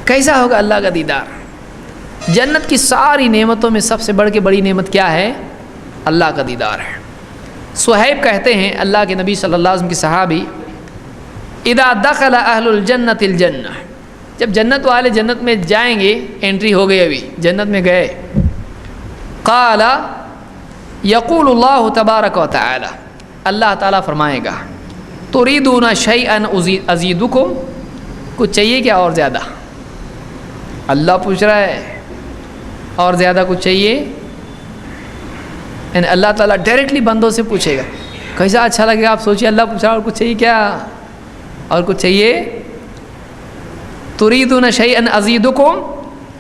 کیسا ہوگا اللہ کا دیدار؟ جنت کی ساری نعمتوں میں سب سے بڑھ کے بڑی نعمت کیا ہے؟ اللہ کا دیدار ہے۔ صہیب کہتے ہیں اللہ کے نبی صلی اللہ علیہ وسلم کی صحابی، اذا دخل اہل الجنت الجنہ، جب جنت والے جنت میں جائیں گے، انٹری ہو گئی، ابھی جنت میں گئے، قال یقول اللہ تبارک و تعالی، اللہ تعالیٰ فرمائے گا، تریدون شیئا ازیدکم، کچھ چاہیے کیا اور زیادہ؟ اللہ پوچھ رہا ہے اور زیادہ کچھ چاہیے؟ یعنی اللہ تعالیٰ ڈائریکٹلی بندوں سے پوچھے گا، کیسا اچھا لگے گا؟ آپ سوچیے، اللہ پوچھ رہا اور کچھ چاہیے کیا؟ اور کچھ چاہیے؟ تریدون شیئا ازیدکم،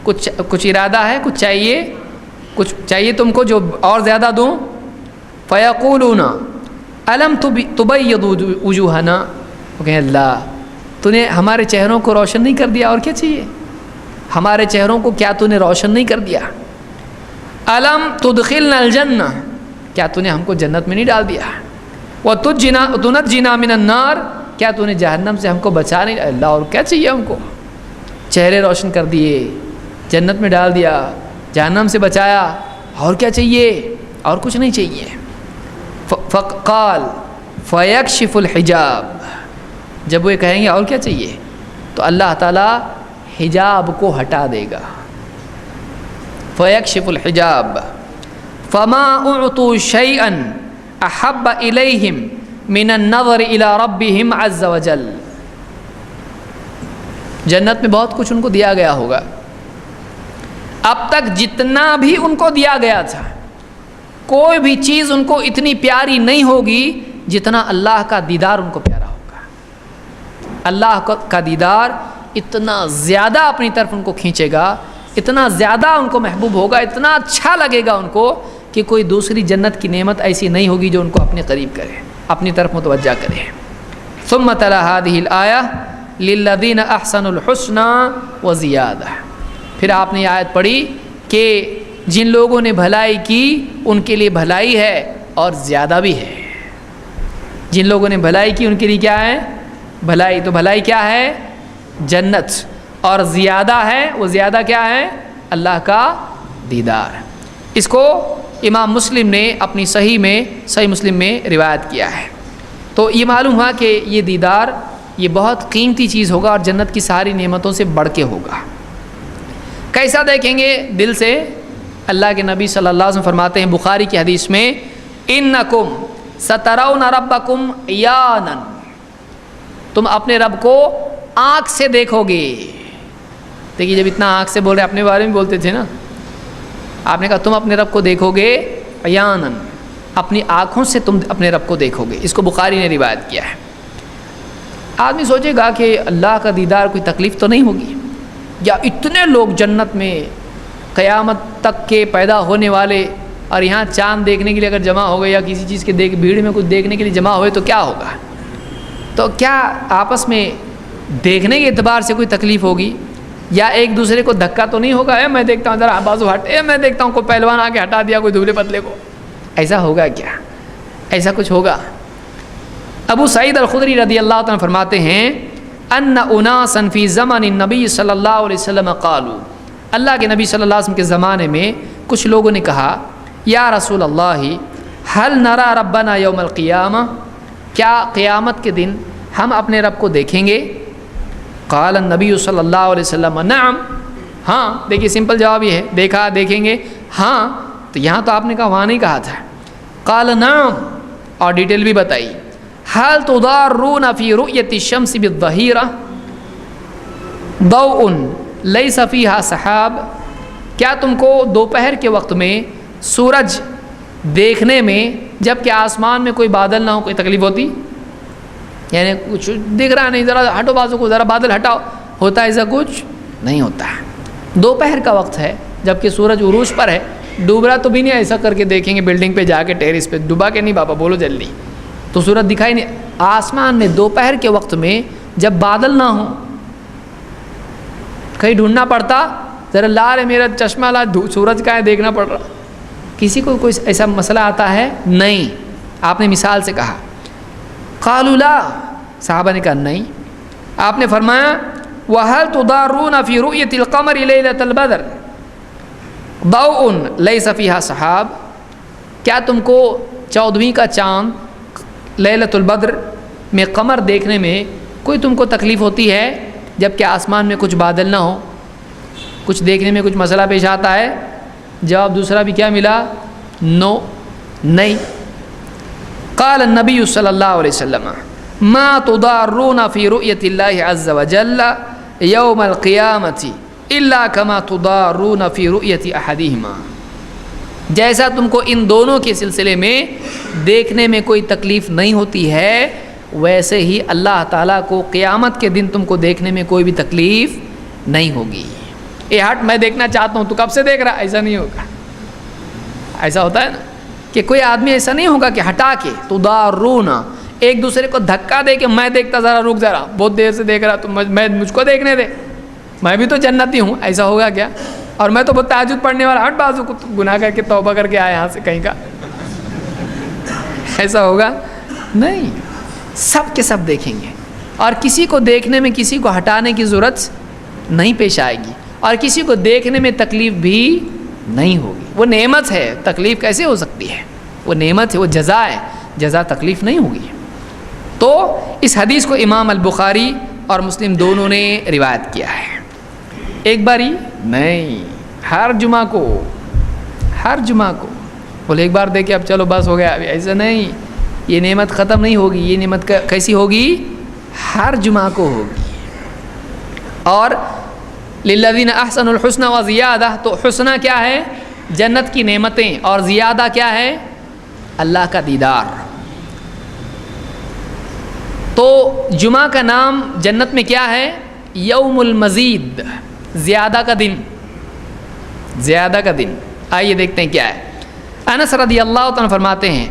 کچھ ارادہ ہے، کچھ چاہیے تم کو جو اور زیادہ دوں؟ فیقولون الم تبیض وجوہنا، وہ کہیں اللہ تو نے ہمارے چہروں کو روشن نہیں کر دیا، اور کیا چاہیے؟ ہمارے چہروں کو کیا تو نے روشن نہیں کر دیا؟ الم تدخلنا الجنہ، کیا تو نے ہم کو جنت میں نہیں ڈال دیا؟ وتنجنا من النار، کیا تو نے جہنم سے ہم کو بچا نہیں؟ اللہ اور کیا چاہیے ہم کو؟ چہرے روشن کر دیے، جنت میں ڈال دیا، جہنم سے بچایا، اور کیا چاہیے؟ اور کچھ نہیں چاہیے۔ فقال فیکشف الحجاب، جب وہ یہ کہیں گے اور کیا چاہیے تو اللہ تعالیٰ حجاب کو ہٹا دے گا۔ فیکشف الحجاب فما اعطوا شیئا احب الیہم من النظر الی ربہم عز وجل، جنت میں بہت کچھ ان کو دیا گیا ہوگا، اب تک جتنا بھی ان کو دیا گیا تھا کوئی بھی چیز ان کو اتنی پیاری نہیں ہوگی جتنا اللہ کا دیدار ان کو پیارا ہوگا۔ اللہ کا دیدار اتنا زیادہ اپنی طرف ان کو کھینچے گا، اتنا زیادہ ان کو محبوب ہوگا، اتنا اچھا لگے گا ان کو کہ کوئی دوسری جنت کی نعمت ایسی نہیں ہوگی جو ان کو اپنے قریب کرے، اپنی طرف متوجہ کرے۔ ثم تلا هذه الآية للذین احسنوا الحسنى وزیادہ، پھر آپ نے یہ آیت پڑھی کہ جن لوگوں نے بھلائی کی ان کے لیے بھلائی ہے اور زیادہ بھی ہے۔ جن لوگوں نے بھلائی کی ان کے لیے کیا ہے؟ بھلائی۔ تو بھلائی کیا ہے؟ جنت، اور زیادہ ہے، وہ زیادہ کیا ہے؟ اللہ کا دیدار۔ اس کو امام مسلم نے اپنی صحیح مسلم میں روایت کیا ہے۔ تو یہ معلوم ہوا کہ یہ دیدار یہ بہت قیمتی چیز ہوگا اور جنت کی ساری نعمتوں سے بڑھ کے ہوگا۔ کیسا دیکھیں گے؟ دل سے۔ اللہ کے نبی صلی اللہ علیہ وسلم فرماتے ہیں بخاری کی حدیث میں، انکم سترون ربکم عیانا، تم اپنے رب کو آنکھ سے دیکھو گے۔ دیکھیے جب اتنا آنکھ سے بول رہے، اپنے بارے میں بولتے تھے نا، آپ نے کہا تم اپنے رب کو دیکھو گے عیانا، اپنی آنکھوں سے تم اپنے رب کو دیکھو گے۔ اس کو بخاری نے روایت کیا ہے۔ آدمی سوچے گا کہ اللہ کا دیدار کوئی تکلیف تو نہیں ہوگی، یا اتنے لوگ جنت میں قیامت تک کے پیدا ہونے والے، اور یہاں چاند دیکھنے کے لیے اگر جمع ہو گئے یا کسی چیز کے بھیڑ میں کچھ دیکھنے کے لیے جمع ہوئے تو کیا ہوگا؟ تو کیا آپس میں دیکھنے کے اعتبار سے کوئی تکلیف ہوگی؟ یا ایک دوسرے کو دھکا تو نہیں ہوگا، میں دیکھتا ہوں ذرا بازو ہٹ، میں دیکھتا ہوں کوئی پہلوان آ کے ہٹا دیا کوئی دبلے پتلے کو، ایسا ہوگا کیا؟ ایسا کچھ ہوگا؟ ابو سعید الخدری رضی اللہ عنہ فرماتے ہیں، ان اناسا فی زمن النبی صلی اللہ علیہ وسلم قالوا، اللہ کے نبی صلی اللہ علیہ وسلم کے زمانے میں کچھ لوگوں نے کہا، یا رسول اللہ هل نرى ربنا یوم القیامہ، کیا قیامت کے دن ہم اپنے رب کو دیکھیں گے؟ قال النبی صلی اللہ علیہ وسلم نعم، ہاں۔ دیکھیے سمپل جواب یہ ہے، دیکھا دیکھیں گے، ہاں۔ تو یہاں تو آپ نے کہا، وہاں نہیں کہا تھا۔ قال نعم، اور ڈیٹیل بھی بتائی، هل تضارون فی رؤیت الشمس بالظہیرہ ضوء لیس فیہا سحاب، کیا تم کو دوپہر کے وقت میں سورج دیکھنے میں جب کہ آسمان میں کوئی بادل نہ ہو کوئی تکلیف ہوتی؟ یعنی کچھ دکھ رہا نہیں، ذرا ہٹو بازو کو، ذرا بادل ہٹاؤ، ہوتا ہے ایسا؟ کچھ نہیں ہوتا ہے۔ دوپہر کا وقت ہے جب کہ سورج عروج پر ہے، ڈوب رہا تو بھی نہیں ایسا کر کے دیکھیں گے بلڈنگ پہ جا کے ٹیرس پہ، ڈوبا کے نہیں بابا بولو جلدی، تو سورج دکھائی نہیں۔ آسمان میں دوپہر کے وقت میں جب بادل نہ ہوں، کہیں ڈھونڈنا پڑتا، ذرا لا رے میرا چشمہ لا، سورج کا ہے دیکھنا پڑ رہا، کسی کو کوئی ایسا مسئلہ آتا ہے؟ نہیں۔ آپ نے مثال سے کہا، قالوا لا، صحابہ نے کہا نہیں۔ آپ نے فرمایا وَهَلْ تُضَارُّونَ فِي رُؤْيَةِ الْقَمَرِ لَيْلَةَ الْبَدْرِ ضَوْءٌ لَيْسَ فِيهَا سَحَابٌ، کیا تم کو 14ویں کا چاند لیلۃ البدر میں قمر دیکھنے میں کوئی تم کو تکلیف ہوتی ہے جب کہ آسمان میں کچھ بادل نہ ہو، کچھ دیکھنے میں کچھ مسئلہ پیش آتا ہے؟ جواب دوسرا بھی کیا ملا؟ نو، نہیں۔ قال النبی صلی اللہ علیہ وسلم ما تضارون فی رؤیت اللہ عز وجل یوم القیامت الا کما تضارون فی رؤیت احدہما، جیسا تم کو ان دونوں کے سلسلے میں دیکھنے میں کوئی تکلیف نہیں ہوتی ہے، ویسے ہی اللہ تعالیٰ کو قیامت کے دن تم کو دیکھنے میں کوئی بھی تکلیف نہیں ہوگی۔ اے ہٹ میں دیکھنا چاہتا ہوں تو کب سے دیکھ رہا، ایسا نہیں ہوگا۔ ایسا ہوتا ہے نا کہ کوئی آدمی ایسا نہیں ہوگا کہ ہٹا کے تضارون ایک دوسرے کو دھکا دے کہ میں دیکھتا، ذرا رک، ذرا بہت دیر سے دیکھ رہا تو مجھ کو دیکھنے دے، میں بھی تو جنتی ہوں، ایسا ہوگا کیا؟ اور میں تو بہت تہجد پڑھنے والا، ہٹ بازو کو گناہ کر کے توبہ کر کے آیا یہاں سے کہیں کا، ایسا ہوگا نہیں۔ سب کے سب دیکھیں گے، اور کسی کو دیکھنے میں کسی کو ہٹانے کی ضرورت نہیں پیش آئے گی، اور کسی کو دیکھنے میں تکلیف بھی نہیں ہوگی۔ وہ نعمت ہے، تکلیف کیسے ہو سکتی ہے؟ وہ نعمت ہے، وہ جزا ہے، جزا تکلیف نہیں ہوگی۔ تو اس حدیث کو امام البخاری اور مسلم دونوں نے روایت کیا ہے۔ ایک باری نہیں، ہر جمعہ کو بولے ایک بار دیکھے اب چلو بس ہو گیا، ابھی ایسا نہیں، یہ نعمت ختم نہیں ہوگی، یہ نعمت کیسی ہوگی؟ ہر جمعہ کو ہوگی۔ اور للذین احسنوا الحسنى وزیادہ، تو حسنہ کیا ہے؟ جنت کی نعمتیں، اور زیادہ کیا ہے؟ اللہ کا دیدار۔ تو جمعہ کا نام جنت میں کیا ہے؟ یوم المزید، زیادہ کا دن، زیادہ کا دن۔ آئیے دیکھتے ہیں کیا ہے۔ انس رضی اللہ عنہ فرماتے ہیں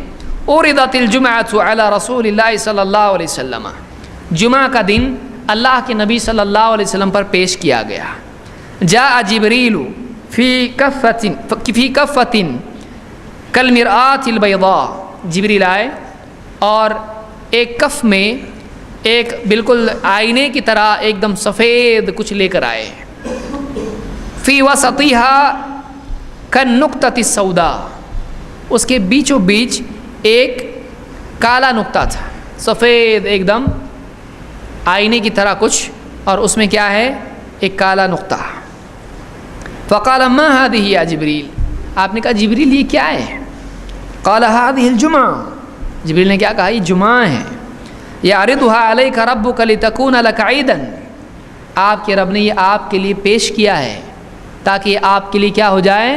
عرضت الجمعۃ علی رسول اللہ صلی اللہ علیہ وسلم، جمعہ کا دن اللہ کے نبی صلی اللہ علیہ وسلم پر پیش کیا گیا۔ جاء جبریل فی کفۃ کالمرآۃ البیضاء، جبریل آئے اور ایک کف میں ایک بالکل آئینے کی طرح ایک دم سفید کچھ لے کر آئے۔ فی وسطیہا کالنقطۃ السوداء، اس کے بیچوں بیچ ایک کالا نقطہ تھا، سفید ایک دم آئینے کی طرح کچھ، اور اس میں کیا ہے؟ ایک کالا نقطہ۔ فقال ما هذه یا جبریل، آپ نے کہا جبریل یہ کیا ہے؟ قال هذه الجمعہ، جبریل نے کیا کہا؟ یہ جمعہ ہے۔ یعرضها علیک ربک لتکون لک عیدا، آپ کے رب نے یہ آپ کے لیے پیش کیا ہے تاکہ یہ آپ کے لیے کیا ہو جائے؟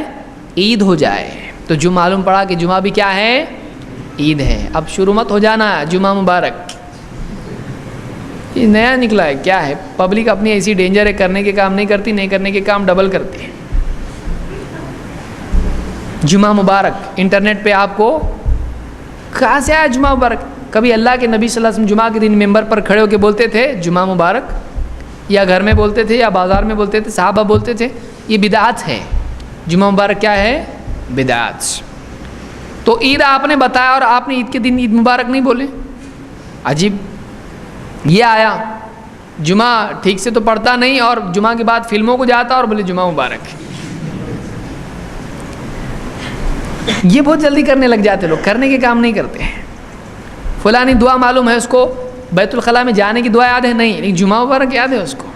عید ہو جائے۔ تو جو معلوم پڑا کہ جمعہ بھی کیا ہے؟ عید ہے۔ اب شروع مت ہو جانا جمعہ مبارک، یہ نیا نکلا ہے کیا ہے؟ پبلک اپنی ایسی ڈینجر ہے، کرنے کے کام نہیں کرتی، نہیں کرنے کے کام ڈبل کرتی ہے۔ جمعہ مبارک انٹرنیٹ پہ آپ کو کہاں سے آیا جمعہ مبارک؟ کبھی اللہ کے نبی صلی اللہ علیہ وسلم جمعہ کے دن ممبر پر کھڑے ہو کے بولتے تھے جمعہ مبارک؟ یا گھر میں بولتے تھے یا بازار میں بولتے تھے، صحابہ بولتے تھے؟ یہ بدعت ہے۔ جمعہ مبارک کیا ہے؟ بدعت۔ تو عید آپ نے بتایا اور آپ نے عید کے دن عید مبارک نہیں بولے، عجیب۔ یہ آیا جمعہ ٹھیک سے تو پڑھتا نہیں، اور جمعہ کے بعد فلموں کو جاتا اور بولے جمعہ مبارک۔ یہ بہت جلدی کرنے لگ جاتے لوگ، کرنے کے کام نہیں کرتے ہیں۔ فلانی دعا معلوم ہے اس کو، بیت الخلاء میں جانے کی دعا یاد ہے نہیں، لیکن جمعہ مبارک یاد ہے اس کو،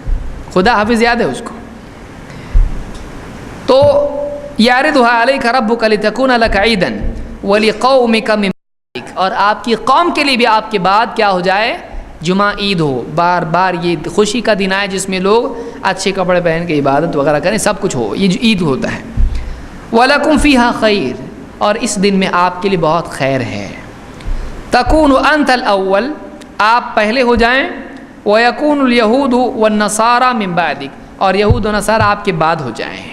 خدا حافظ یاد ہے اس کو۔ تو یعرضها علیک ربک لتکون لک عیدا ولقومک من بعدک، اور آپ کی قوم کے لیے بھی آپ کے بعد کیا ہو جائے؟ جمعہ عید ہو، بار بار یہ خوشی کا دن آئے جس میں لوگ اچھے کپڑے پہن کے عبادت وغیرہ کریں، سب کچھ ہو، یہ جو عید ہوتا ہے۔ وَلَكُمْ فِيهَا خَيْرٌ، اور اس دن میں آپ کے لیے بہت خیر ہے۔ تَكُونُ أَنْتَ الْأَوَّلُ، آپ پہلے ہو جائیں، وَيَكُونُ الْيَهُودُ وَالنَّصَارَى مِن بَعْدِكَ، اور یہود و نصارہ آپ کے بعد ہو جائیں۔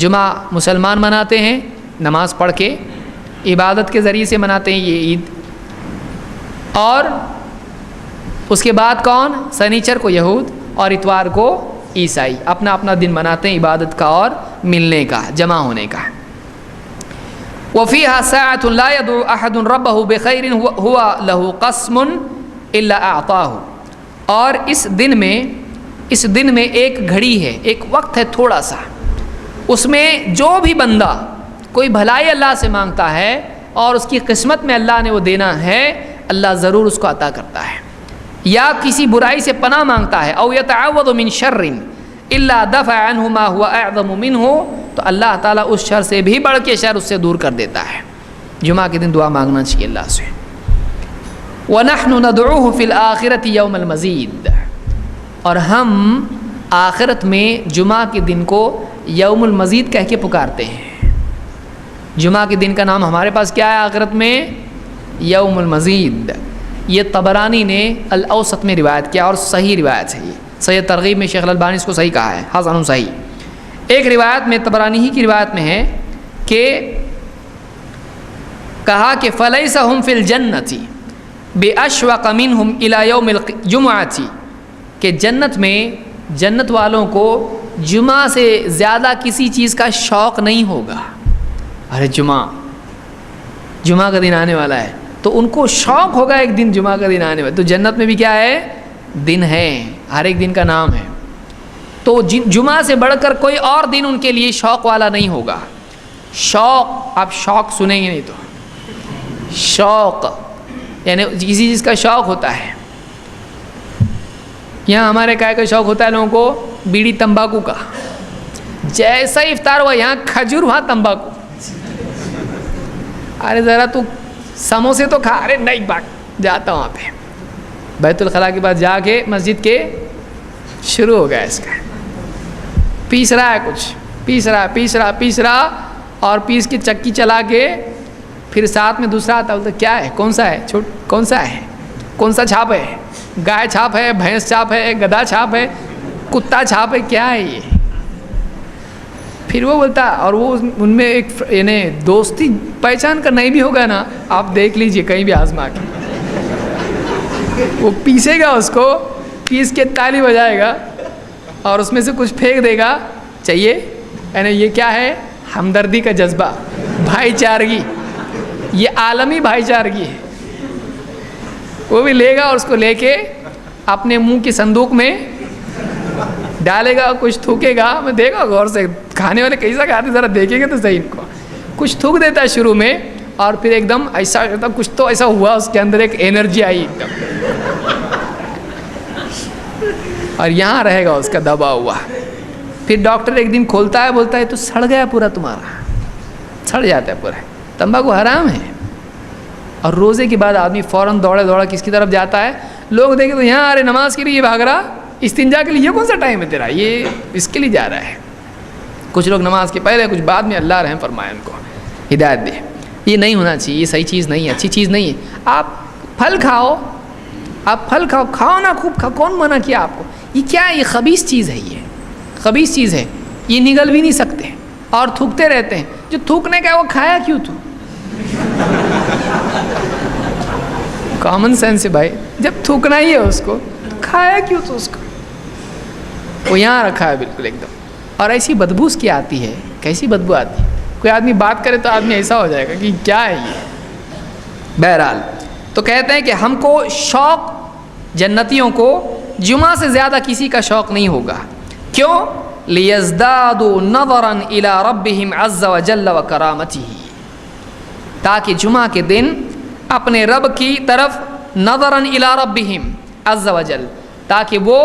جمعہ مسلمان مناتے ہیں نماز پڑھ کے، عبادت کے ذریعے سے مناتے ہیں یہ عید، اور اس کے بعد کون؟ سنیچر کو یہود اور اتوار کو عیسائی، اپنا اپنا دن مناتے ہیں عبادت کا اور ملنے کا، جمع ہونے کا۔ وَفِيهَا سَاعَةٌ لَا يَدْعُو أَحَدٌ رَبَّهُ بِخَيْرٍ هُوَ لَهُ قَسْمٌ إِلَّا أَعْطَاهُ، اور اس دن میں اس دن میں ایک گھڑی ہے، ایک وقت ہے تھوڑا سا، اس میں جو بھی بندہ کوئی بھلائی اللہ سے مانگتا ہے اور اس کی قسمت میں اللہ نے وہ دینا ہے، اللہ ضرور اس کو عطا کرتا ہے. یا کسی برائی سے پناہ مانگتا ہے، او یتعوذ من شر الا دفع عنہ ما هو اعظم منہ، تو اللہ تعالیٰ اس شر سے بھی بڑھ کے شر اس سے دور کر دیتا ہے. جمعہ کے دن دعا مانگنا چاہیے اللہ سے. وَنَحْنُ نَدْعُوهُ فِي الْآخِرَةِ يَوْمَ الْمَزِيدِ، اور ہم آخرت میں جمعہ کے دن کو یوم المزید کہہ کے پکارتے ہیں. جمعہ کے دن کا نام ہمارے پاس کیا ہے آخرت میں؟ یوم المزید. یہ طبرانی نے الاوسط میں روایت کیا اور صحیح روایت ہے. یہ صحیح ترغیب میں شیخ الالبانی اس کو صحیح کہا ہے، حسن صحیح. ایک روایت میں طبرانی ہی کی روایت میں ہے کہ کہا کہ فَلَيْسَ هُمْ فِي الْجَنَّةِ بِأَشْوَقَ مِنْهُمْ إِلَى يَوْمِ الْجُمْعَةِ، کہ جنت میں جنت والوں کو جمعہ سے زیادہ کسی چیز کا شوق نہیں ہوگا. ارے جمعہ کا دن آنے والا ہے تو ان کو شوق ہوگا ایک دن جمعہ کا دن آنے والا. تو جنت میں بھی کیا ہے؟ دن ہے، ہر ایک دن کا نام ہے. تو جمعہ سے بڑھ کر کوئی اور دن ان کے لیے شوق والا نہیں ہوگا. شوق، آپ شوق سنیں گے نہیں تو شوق یعنی کسی چیز کا شوق ہوتا ہے. یہاں ہمارے کیا کا شوق ہوتا ہے لوگوں کو؟ بیڑی تمباکو کا. جیسا افطار ہوا یہاں کھجور وہاں تمباکو. ارے ذرا تو سموسے تو کھا، ارے نہیں بات جاتا وہاں پہ بیت الخلاء کے بعد جا کے مسجد کے شروع ہو گیا اس کا. پیس رہا ہے کچھ، پیس رہا اور پیس کے چکی چلا کے پھر ساتھ میں دوسرا آتا، بولتا کیا ہے، کون سا ہے، کون سا ہے، کون سا چھاپ ہے، گائے چھاپ ہے، بھینس چھاپ ہے، گدھا چھاپ ہے، کتا چھاپ ہے، کیا ہے یہ؟ پھر وہ بولتا، اور وہ ان میں ایک یعنی دوستی پہچان کا نہیں بھی ہوگا نا، آپ دیکھ لیجئے کہیں بھی آزما کے. وہ پیسے گا، اس کو پیس کے تالی بجائے گا اور اس میں سے کچھ پھینک دے گا، چاہیے. یعنی یہ کیا ہے؟ ہمدردی کا جذبہ، بھائی چارگی، یہ عالمی بھائی چارگی ہے. وہ بھی لے گا اور اس کو لے کے اپنے منہ کی صندوق میں ڈالے گا، کچھ تھوکے گا. میں دیکھا غور سے، کھانے والے کیسا کھاتے ذرا دیکھیں گے تو صحیح. ان کو کچھ تھوک دیتا ہے شروع میں اور پھر ایک دم ایسا کچھ تو ایسا ہوا اس کے اندر ایک انرجی آئی ایک دم، اور یہاں رہے گا اس کا دبا ہوا. پھر ڈاکٹر ایک دن کھولتا ہے، بولتا ہے تو سڑ گیا پورا تمہارا، سڑ جاتا ہے پورا. تمباکو حرام ہے. اور روزے کے بعد آدمی فوراً دوڑا کس کی طرف جاتا ہے؟ لوگ دیکھیں تو یہاں ارے نماز کے لیے بھاگ رہا، استنجا کے لیے یہ کون سا ٹائم ہے تیرا، یہ اس کے لیے جا رہا ہے. کچھ لوگ نماز کے پہلے، کچھ بعد میں. اللہ رحم فرمائے، ان کو ہدایت دے. یہ نہیں ہونا چاہیے، یہ صحیح چیز نہیں ہے، اچھی چیز نہیں ہے. آپ پھل کھاؤ، کھاؤ نا، خوب کھاؤ. کون منع کیا آپ کو؟ یہ کیا ہے؟ یہ خبیث چیز ہے، یہ خبیث چیز ہے. یہ نگل بھی نہیں سکتے اور تھوکتے رہتے ہیں. جو تھوکنے کا ہے وہ کھایا کیوں تو؟ کامن سینس ہے بھائی، جب تھوکنا ہی ہے اس کو کھایا کیوں تو؟ اس کو وہ یہاں رکھا ہے بالکل ایک دم. اور ایسی بدبو اس کی آتی ہے، کیسی بدبو آتی ہے. کوئی آدمی بات کرے تو آدمی ایسا ہو جائے گا کہ کیا ہے یہ. بہرحال تو کہتے ہیں کہ ہم کو شوق، جنتیوں کو جمعہ سے زیادہ کسی کا شوق نہیں ہوگا. کیوں؟ لِيَزْدَادُوا نَظَرًا إِلَىٰ رَبِّهِمْ عَزَّ وَجَلَّ وَكَرَامَتِهِ، تاکہ جمعہ کے دن اپنے رب کی طرف نظراً إِلَىٰ رَبِّهِمْ عَزَّ وَجَلَّ، تاکہ وہ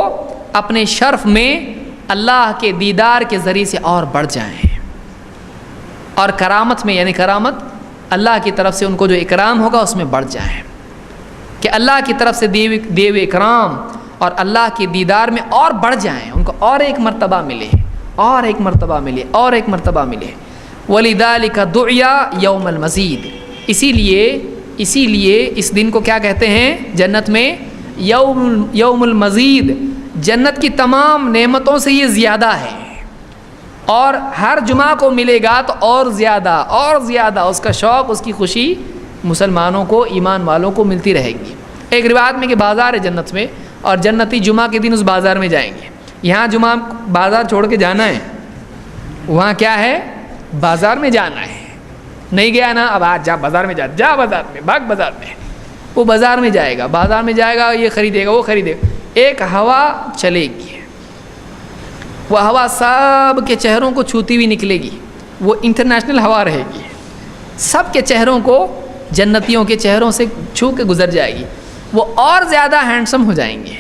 اپنے شرف میں اللہ کے دیدار کے ذریعے سے اور بڑھ جائیں. اور کرامت میں یعنی کرامت اللہ کی طرف سے ان کو جو اکرام ہوگا اس میں بڑھ جائیں، کہ اللہ کی طرف سے دیے ہوئے اکرام اور اللہ کے دیدار میں اور بڑھ جائیں، ان کو اور ایک مرتبہ ملے، اور ایک مرتبہ ملے، اور ایک مرتبہ ملے. وَلِذَلِكَ دُعِيَ يَوْمَ الْمَزِيدِ، اسی لیے اس دن کو کیا کہتے ہیں جنت میں؟ یوم المزید. جنت کی تمام نعمتوں سے یہ زیادہ ہے، اور ہر جمعہ کو ملے گا تو اور زیادہ اس کا شوق، اس کی خوشی مسلمانوں کو، ایمان والوں کو ملتی رہے گی. ایک روایت میں کہ بازار ہے جنت میں، اور جنتی جمعہ کے دن اس بازار میں جائیں گے. یہاں جمعہ بازار چھوڑ کے جانا ہے، وہاں کیا ہے؟ بازار میں جانا ہے. نہیں گیا نا، اب آج جا بازار میں، جا بازار میں، بھاگ بازار میں. وہ بازار میں جائے گا، یہ خریدے گا، وہ خریدے گا. ایک ہوا چلے گی، وہ ہوا سب کے چہروں کو چھوتی ہوئی نکلے گی، وہ انٹرنیشنل ہوا رہے گی، سب کے چہروں کو جنتیوں کے چہروں سے چھو کے گزر جائے گی، وہ اور زیادہ ہینڈسم ہو جائیں گے،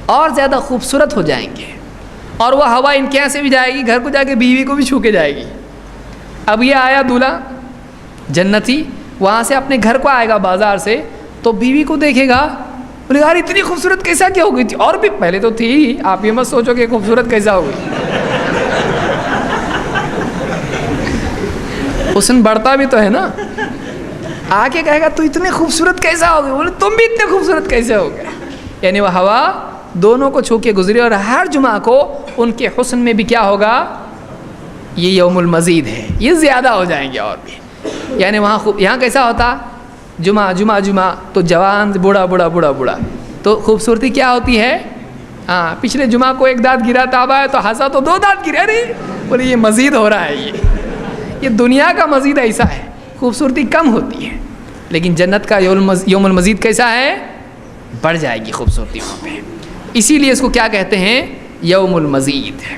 اور زیادہ خوبصورت ہو جائیں گے، اور وہ ہوا ان کے یہاں سے بھی جائے گی، گھر کو جا کے بیوی کو بھی چھو کے جائے گی۔ اب یہ آیا دولہا جنتی، وہاں سے اپنے گھر کو آئے گا بازار سے، تو بیوی کو دیکھے گا، بولے یار اتنی خوبصورت کیسا کیا ہو گئی تھی، اور بھی پہلے تو تھی، آپ یہ مت سوچو کہ خوبصورت کیسا ہو گئی، حسن بڑھتا بھی تو ہے نا۔ آ کے کہے گا تو اتنے خوبصورت کیسا ہو گئے، بولے تم بھی اتنے خوبصورت کیسے ہو گئے۔ یعنی وہ ہوا دونوں کو چھو کے گزری، اور ہر جمعہ کو ان کے حسن میں بھی کیا ہوگا، یہ یوم المزید ہے، یہ زیادہ ہو جائیں گے اور بھی۔ یعنی وہاں یہاں کیسا ہوتا، جمعہ جمعہ جمعہ تو جوان بوڑھا بوڑھا بوڑھا بوڑھا، تو خوبصورتی کیا ہوتی ہے، ہاں پچھلے جمعہ کو ایک دانت گرا تھا اب تو ہنسا تو 2 دانت گرے، نہیں بولے یہ مزید ہو رہا ہے، یہ دنیا کا مزید ایسا ہے، خوبصورتی کم ہوتی ہے، لیکن جنت کا یوم المزید کیسا ہے، بڑھ جائے گی خوبصورتی وہاں پہ، اسی لیے اس کو کیا کہتے ہیں، یوم المزید۔